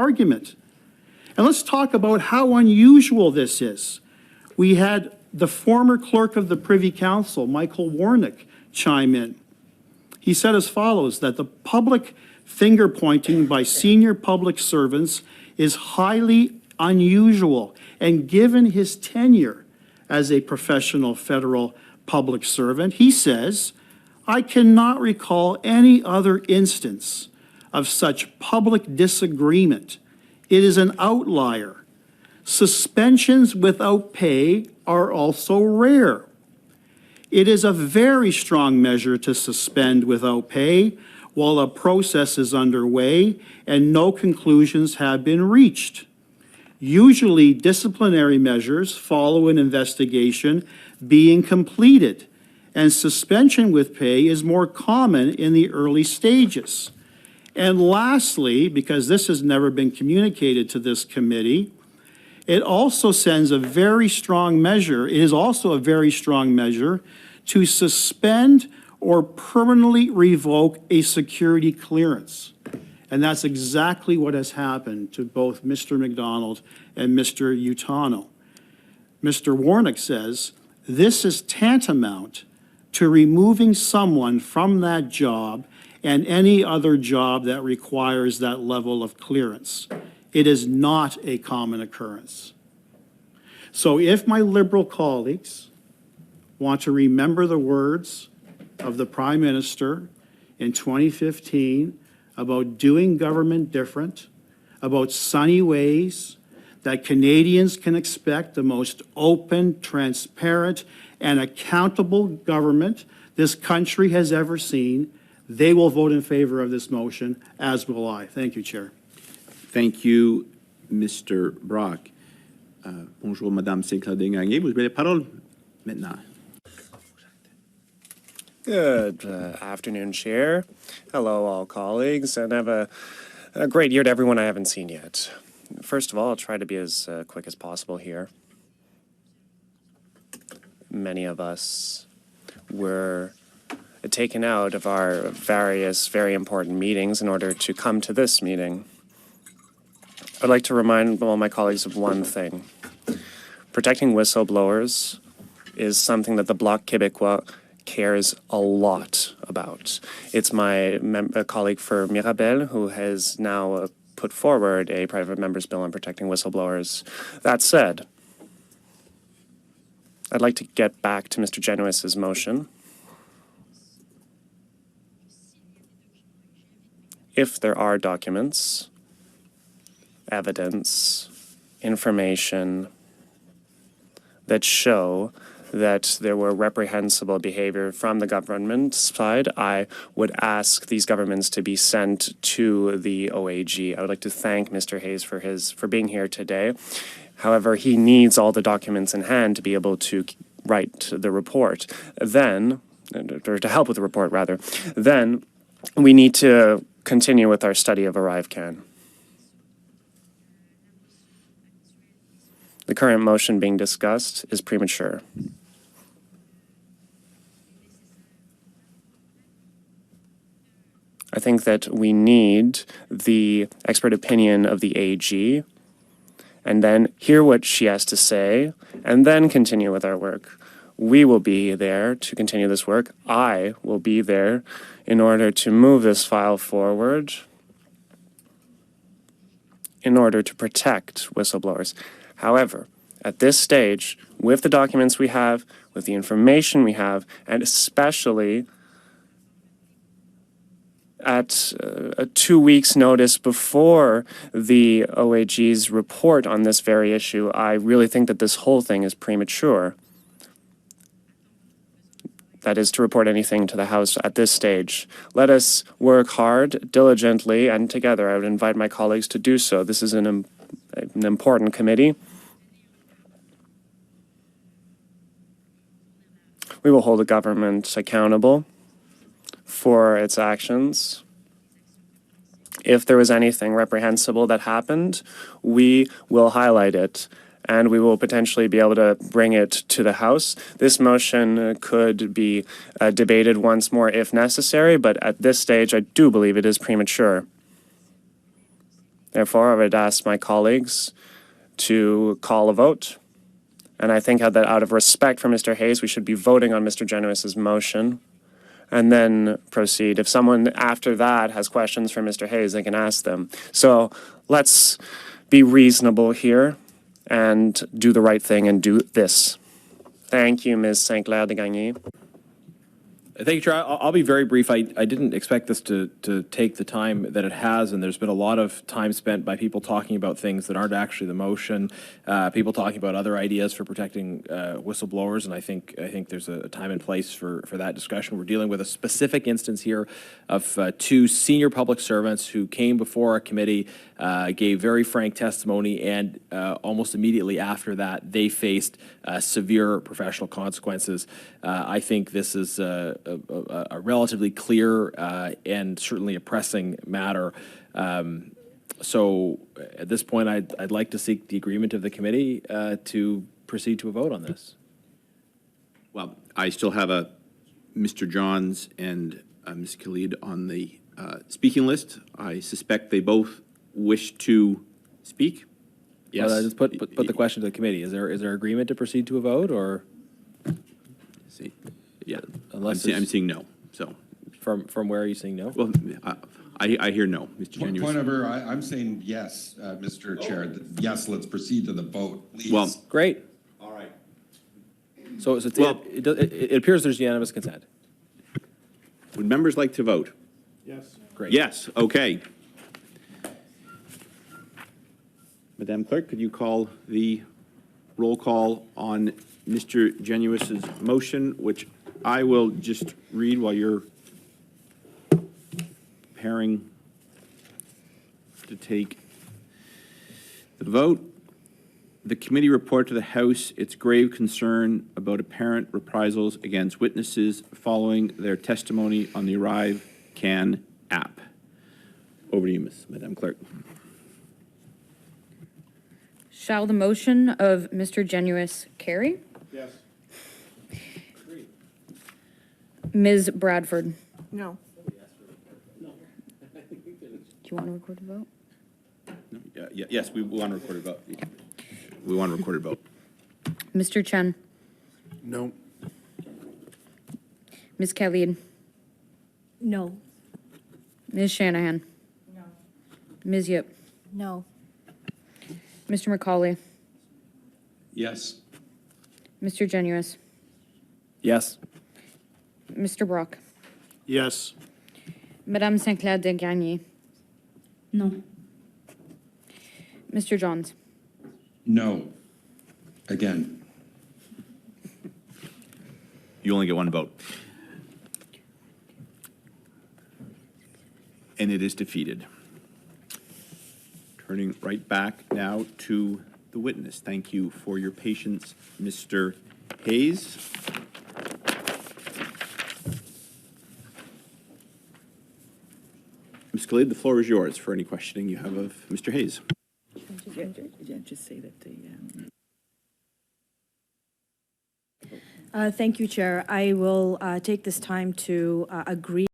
argument. And let's talk about how unusual this is. We had the former clerk of the Privy Council, Michael Warnick, chime in. He said as follows, that the public finger pointing by senior public servants is highly unusual, and given his tenure as a professional federal public servant, he says, I cannot recall any other instance of such public disagreement. It is an outlier. Suspensions without pay are also rare. It is a very strong measure to suspend without pay while a process is underway and no conclusions have been reached. Usually, disciplinary measures follow an investigation being completed, and suspension with pay is more common in the early stages. And lastly, because this has never been communicated to this committee, it also sends a very strong measure, it is also a very strong measure to suspend or permanently revoke a security clearance. And that's exactly what has happened to both Mr. McDonald and Mr. Utano. Mr. Warnick says, this is tantamount to removing someone from that job and any other job that requires that level of clearance. It is not a common occurrence. So if my Liberal colleagues want to remember the words of the Prime Minister in 2015 about doing government different, about sunny ways, that Canadians can expect the most open, transparent, and accountable government this country has ever seen, they will vote in favor of this motion, as will I. Thank you, Chair. Thank you, Mr. Brock. Bonjour, Madame Sinclair-Desgagnés. Vous avez la parole maintenant. Good afternoon, Chair. Hello, all colleagues, and have a great year to everyone I haven't seen yet. First of all, I'll try to be as quick as possible here. Many of us were taken out of our various very important meetings in order to come to this meeting. I'd like to remind all my colleagues of one thing. Protecting whistleblowers is something that the Bloc Québécois cares a lot about. It's my colleague for Mirabel who has now put forward a private member's bill on protecting whistleblowers. That said, I'd like to get back to Mr. Genuis's motion. If there are documents, evidence, information that show that there were reprehensible behavior from the government side, I would ask these governments to be sent to the OAG. I would like to thank Mr. Hayes for being here today. However, he needs all the documents in hand to be able to write the report. Then, or to help with the report rather, then we need to continue with our study of arrivecan. The current motion being discussed is premature. I think that we need the expert opinion of the AG, and then hear what she has to say, and then continue with our work. We will be there to continue this work. I will be there in order to move this file forward, in order to protect whistleblowers. However, at this stage, with the documents we have, with the information we have, and especially at 2 weeks' notice before the OAG's report on this very issue, I really think that this whole thing is premature. That is, to report anything to the House at this stage. Let us work hard, diligently, and together. I would invite my colleagues to do so. This is an important committee. We will hold the government accountable for its actions. If there was anything reprehensible that happened, we will highlight it, and we will potentially be able to bring it to the House. This motion could be debated once more if necessary, but at this stage, I do believe it is premature. Therefore, I would ask my colleagues to call a vote. And I think that out of respect for Mr. Hayes, we should be voting on Mr. Genuis's motion and then proceed. If someone after that has questions for Mr. Hayes, they can ask them. So let's be reasonable here and do the right thing and do this. Thank you, Ms. St. Clair de Gagny. Thank you, Chair. I'll be very brief. I didn't expect this to take the time that it has, and there's been a lot of time spent by people talking about things that aren't actually the motion, people talking about other ideas for protecting whistleblowers, and I think there's a time and place for that discussion. We're dealing with a specific instance here of two senior public servants who came before our committee, gave very frank testimony, and almost immediately after that, they faced severe professional consequences. I think this is a relatively clear and certainly a pressing matter. So at this point, I'd like to seek the agreement of the committee to proceed to a vote on this. Well, I still have Mr. Johns and Ms. Khalid on the speaking list. I suspect they both wish to speak. Yes. Well, just put the question to the committee. Is there agreement to proceed to a vote, or? See, yeah, Unless I'm seeing no. So from where are you saying no? well, I hear no, Mr. Genuis. Point of order, I'm saying yes, Mr. Chair. Yes, let's proceed to the vote, please. Well, Great. all right. So Well- it appears there's unanimous consent. Would members like to vote? Yes. Great. Yes, okay. Madam Clerk, could you call the roll call on Mr. Genuis's motion, which I will just read while you're preparing to take the vote. The committee report to the House its grave concern about apparent reprisals against witnesses following their testimony on the arrivecan app. Over to you, Madam Clerk. Shall the motion of Mr. Genuis carry? Yes. Ms. Bradford? No. Do you want to record the vote? Yes, we want to record a vote. We want to record a vote. Mr. Chen? No. Ms. Khalid? No. Ms. Shanahan? No. Ms. Yip? No. Mr. Macaulay? Yes. Mr. Genuis? Yes. Mr. Brock? Yes. Madame St. Clair de Gagny? No. Mr. Johns? No. Again. You only get one vote. And it is defeated. Turning right back now to the witness. Thank you for your patience, Mr. Hayes. Ms. Khalid, the floor is yours for any questioning you have of Mr. Hayes. Yeah, just say that the, Thank you, Chair. I will take this time to agree